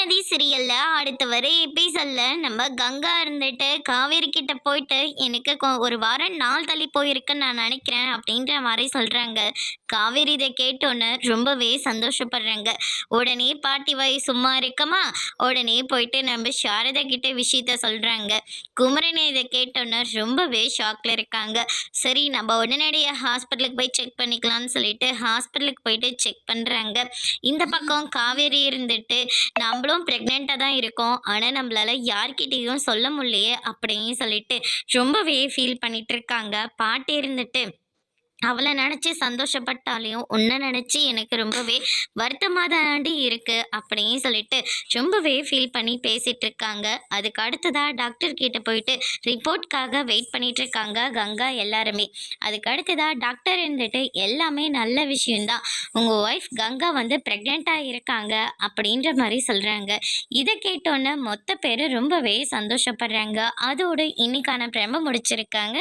மகாநதி சீரியல்ல அடுத்து வர எபிசோட்ல நம்ம கங்கா இருந்துட்டு காவேரி கிட்ட போயிட்டு எனக்கு ஒரு வாரம் நாள் தள்ளி போயிருக்குன்னு நான் நினைக்கிறேன் அப்படின்ற மாதிரி சொல்றாங்க. காவேரி இதை கேட்டோன்னு ரொம்பவே சந்தோஷப்படுறாங்க. உடனே பாட்டி வாய் சும்மா இருக்கமா, உடனே போயிட்டு நம்ம சாரதா கிட்ட விஷயத்த சொல்றாங்க. குமரன் இதை கேட்டோன்னு ரொம்பவே ஷாக்ல இருக்காங்க. சரி, நம்ம உடனடியாக ஹாஸ்பிட்டலுக்கு போய் செக் பண்ணிக்கலாம்னு சொல்லிட்டு ஹாஸ்பிட்டலுக்கு போயிட்டு செக் பண்றாங்க. இந்த பக்கம் காவேரி இருந்துட்டு நம்மளும் ப்ரெக்னெண்ட்டாக தான் இருக்கோம், ஆனால் நம்மளால யார்கிட்டேயும் சொல்ல முடியலையே அப்படின்னு சொல்லிட்டு ரொம்பவே ஃபீல் பண்ணிட்டு இருக்காங்க. பாட்டி இருந்துட்டு அவளை நினச்சி சந்தோஷப்பட்டாலையும் உன்னை நினச்சி எனக்கு ரொம்பவே வருத்தமாக தாண்டி இருக்கு அப்படின்னு சொல்லிட்டு ரொம்பவே ஃபீல் பண்ணி பேசிட்டு இருக்காங்க. அதுக்கு அடுத்ததாக டாக்டர் கிட்ட போயிட்டு ரிப்போர்ட்காக வெயிட் பண்ணிட்டு இருக்காங்க கங்கா எல்லாருமே. அதுக்கு அடுத்ததாக டாக்டர் இருந்துட்டு எல்லாமே நல்ல விஷயம்தான், உங்கள் ஒய்ஃப் கங்கா வந்து ப்ரெக்னெண்ட்டாக இருக்காங்க அப்படின்ற மாதிரி சொல்கிறாங்க. இதை கேட்டோன்னே மொத்த பேர் ரொம்பவே சந்தோஷப்படுறாங்க. அதோடு இன்னைக்கான பிரம முடிச்சிருக்காங்க.